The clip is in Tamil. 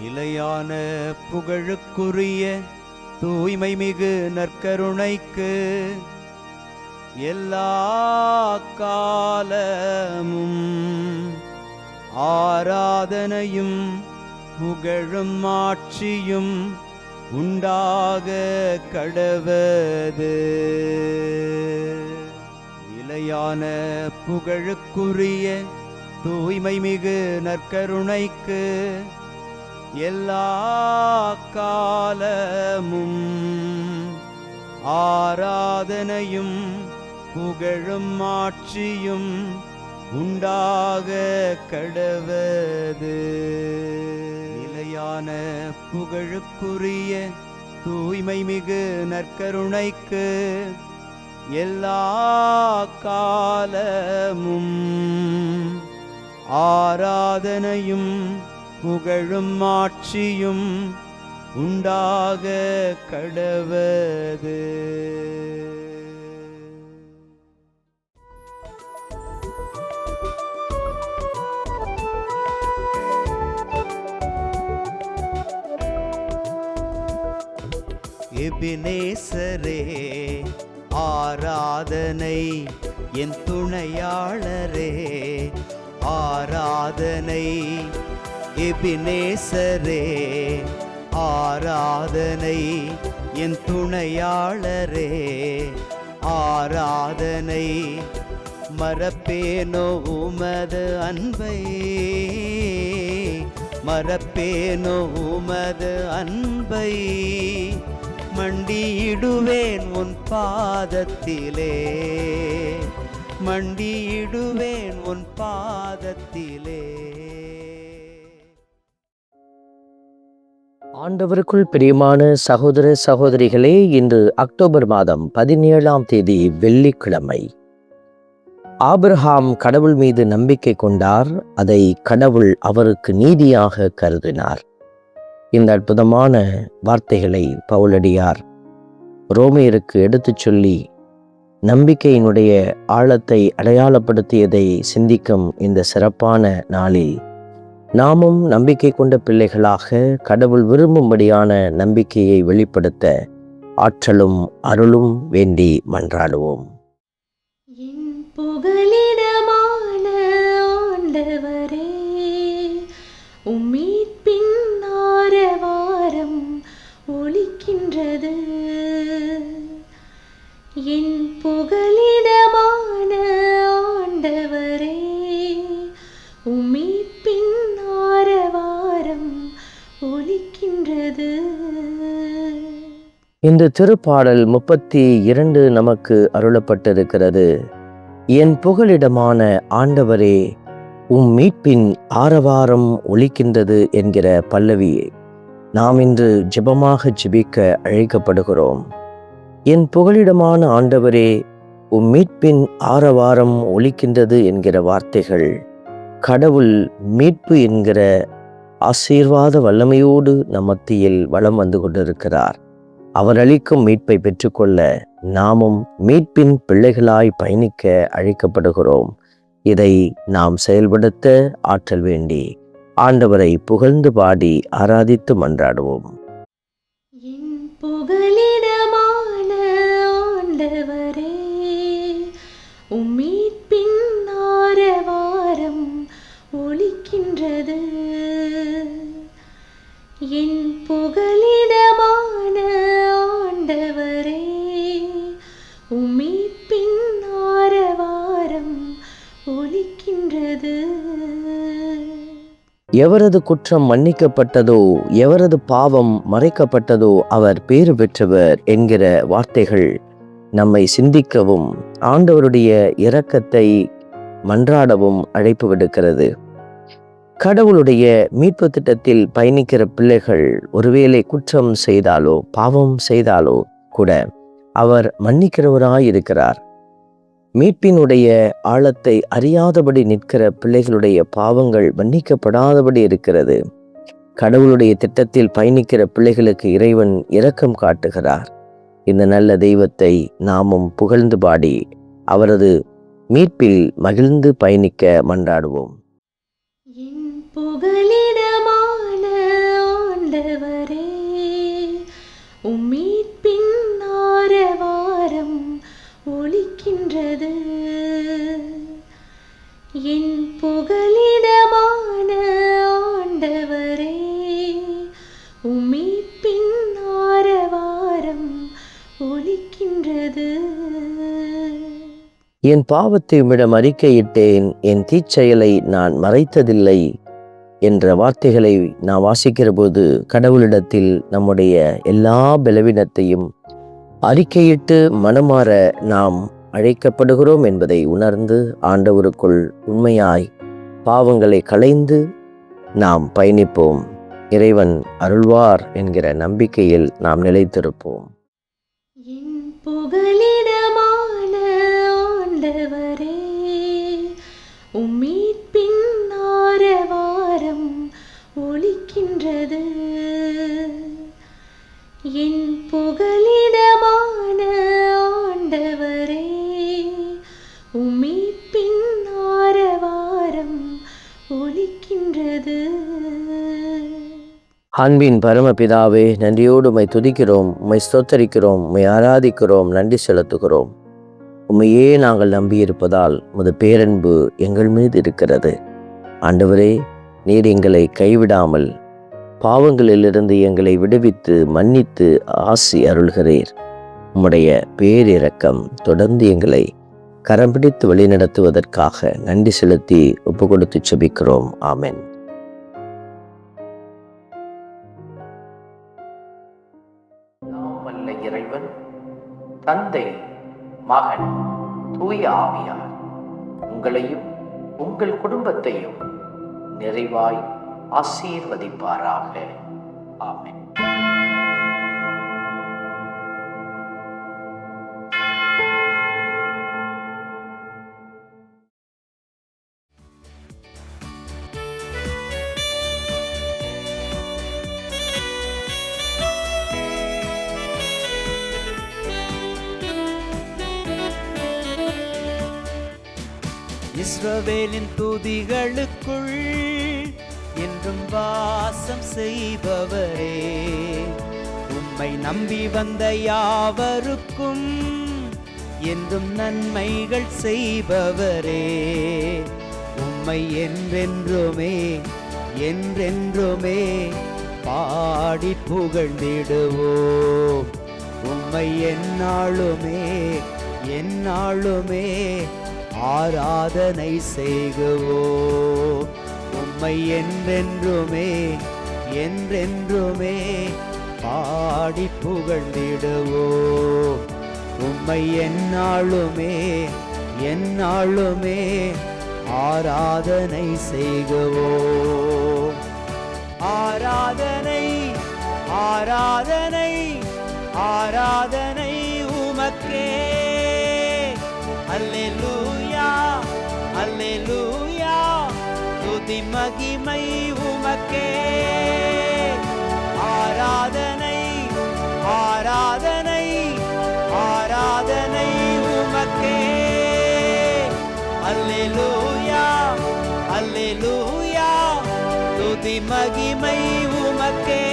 நிலையான புகழுக்குரிய தூய்மை மிகு நற்கருணைக்கு எல்லா காலமும் ஆராதனையும் புகழும் ஆட்சியும் உண்டாக கடவது. நிலையான புகழுக்குரிய தூய்மை மிகு நற்கருணைக்கு எல்லா காலமும் ஆராதனையும் புகழும் ஆட்சியும் உண்டாக கடவது. நிலையான புகழுக்குரிய தூய்மை மிகு நற்கருணைக்கு எல்லா காலமும் ஆராதனையும் புகழும் ஆட்சியும் உண்டாக கடவது. எபினேசரே ஆராதனை, என் துணையாளரே ஆராதனை. எபினேசரே ஆராதனை, என் துணையாளரே ஆராதனை. மறப்பேனோ உமது அன்பை, மறப்பேனோ உமது அன்பை. மண்டியிடுவேன் உன் பாதத்திலே, மண்டியிடுவேன் உன் பாதத்திலே. ஆண்டவருக்குள் பிரியமான சகோதர சகோதரிகளே, இன்று அக்டோபர் மாதம் 17ஆம் தேதி வெள்ளிக்கிழமை. ஆபிரகாம் கடவுள் மீது நம்பிக்கை கொண்டார், அதை கடவுள் அவருக்கு நீதியாக கருதினார். இந்த அற்புதமான வார்த்தைகளை பவுலடியார் ரோமையருக்கு எடுத்துச் சொல்லி நம்பிக்கையினுடைய ஆழத்தை அடையாளப்படுத்தியதை சிந்திக்கும் இந்த சிறப்பான நாளில் நாமும் நம்பிக்கை கொண்ட பிள்ளைகளாக கடவுள் விரும்பும்படியான நம்பிக்கையை வெளிப்படுத்த ஆற்றலும் அருளும் வேண்டி மன்றாடுவோம். என் புகலிடமான ஆண்டவரே, உம்மீட்பின் ஆரவாரம் ஒலிக்கின்றது. என் புகலிடமான ஆண்டவரே, உம்மீட்பின் ஆரவாரம் ஒலிக்கின்றது. இந்த திருப்பாடல் 32 நமக்கு அருளப்பட்டிருக்கிறது. என் புகலிடமான ஆண்டவரே, உம் மீட்பின் ஆரவாரம் ஒலிக்கின்றது என்கிற பல்லவியை நாம் இன்று ஜெபமாக ஜெபிக்க அழைக்கப்படுகிறோம். என் புகலிடமான ஆண்டவரே, உம் மீட்பின் ஆரவாரம் ஒலிக்கின்றது என்கிற வார்த்தைகள் கடவுள் மீட்பு என்கிற ஆசீர்வாத வல்லமையோடு நம் மத்தியில் வலம் வந்து கொண்டிருக்கிறார். அவர் அளிக்கும் மீட்பை பெற்றுக்கொள்ள நாமும் மீட்பின் பிள்ளைகளாய் பயணிக்க அழைக்கப்படுகிறோம். இதை நாம் செயல்படுத்த ஆற்றல் வேண்டி ஆண்டவரை புகழ்ந்து பாடி ஆராதித்து மன்றாடுவோம். என் புகலிடமான ஆண்டவரே, உம் மீட்பின் ஆரவாரம் ஒலிக்கின்றது. என் புகலிடமான ஆண்டவரே, உம் மீட்பின் ஆரவாரம் ஒலிக்கின்றது. எவரது குற்றம் மன்னிக்கப்பட்டதோ, எவரது பாவம் மறைக்கப்பட்டதோ அவர் பேறு பெற்றவர் என்கிற வார்த்தைகள் நம்மை சிந்திக்கவும் ஆண்டவருடைய இரக்கத்தை மன்றாடவும் அழைப்பு விடுக்கிறது. கடவுளுடைய மீட்பு திட்டத்தில் பயணிக்கிற பிள்ளைகள் ஒருவேளை குற்றம் செய்தாலோ பாவம் செய்தாலோ கூட அவர் மன்னிக்கிறவராயிருக்கிறார். மீட்பினுடைய ஆழத்தை அறியாதபடி நிற்கிற பிள்ளைகளுடைய பாவங்கள் மன்னிக்கப்படாதபடி இருக்கிறது. கடவுளுடைய திட்டத்தில் பயணிக்கிற பிள்ளைகளுக்கு இறைவன் இரக்கம் காட்டுகிறார். இந்த நல்ல தெய்வத்தை நாமும் புகழ்ந்து பாடி அவரது மீட்பில் மகிழ்ந்து பயணிக்க மன்றாடுவோம். என் புகலிடமான என் பாவத்தை உம்மிடம் அறிக்கையிட்டேன், என் தீச்செயலை நான் மறைத்ததில்லை என்ற வார்த்தைகளை நாம் வாசிக்கிற போது கடவுளிடத்தில் நம்முடைய எல்லா பலவீனத்தையும் அறிக்கையிட்டு மனமாற நாம் அழைக்கப்படுகிறோம் என்பதை உணர்ந்து ஆண்டவருக்குள் உண்மையாய் பாவங்களை களைந்து நாம் பயணிப்போம். இறைவன் அருள்வார் என்கிற நம்பிக்கையில் நாம் நிலைத்திருப்போம். என் புகலிடமான ஆண்டவரே, உம்மீட்பின் ஆரவாரம் ஒலிக்கின்றது. என் புகலிடமான ஆண்டவரே, உம்மீட்பின் ஆரவாரம் ஒலிக்கின்றது. அன்பின் பரமபிதாவே, நன்றியோடு உம்மை துதிக்கிறோம், உம்மை ஸ்தோத்தரிக்கிறோம், உம்மை ஆராதிக்கிறோம், நன்றி செலுத்துகிறோம். உம்மையே நாங்கள் நம்பியிருப்பதால் உமது பேரன்பு எங்கள் மீது இருக்கிறது. ஆண்டவரே, நீர் எங்களை கைவிடாமல் பாவங்களிலிருந்து எங்களை விடுவித்து மன்னித்து ஆசி அருள்கிறீர். உம்முடைய பேரிரக்கம் தொடர்ந்து எங்களை கரம் பிடித்து வழிநடத்துவதற்காக நன்றி செலுத்தி ஒப்பு கொடுத்து செபிக்கிறோம். ஆமென். வல்ல இறைவன் தந்தை, மகன், தூய ஆவியார் உங்களையும் உங்கள் குடும்பத்தையும் நிறைவாய் ஆசீர்வதிப்பாராக. ஆமென். இஸ்ரவேலின் துதிகளுக்குள் என்றும் வாசம் செய்பவரே, உம்மை நம்பி வந்த யாவருக்கும் என்றும் நன்மைகள் செய்பவரே, உம்மை என்றென்றுமே என்றென்றுமே பாடி புகழ்ந்திடுவோம். உம்மை எந்நாளுமே எந்நாளுமே ஆராதனை செய்குவோம். உம்மை என்றென்றுமே என்றென்றுமே பாடி புகழ்ந்திடுவோம். உம்மை எந்நாளுமே எந்நாளுமே ஆராதனை செய்குவோம். ஆராதனை ஆராதனை ஆராதனை உமக்கே. அல்லேலூயா அல்லேலூயா, துதி மகிமை உமக்கே. ஆராதனை ஆராதனை ஆராதனை உமக்கே. அல்லேலூயா அல்லேலூயா, துதி மகிமை உமக்கே.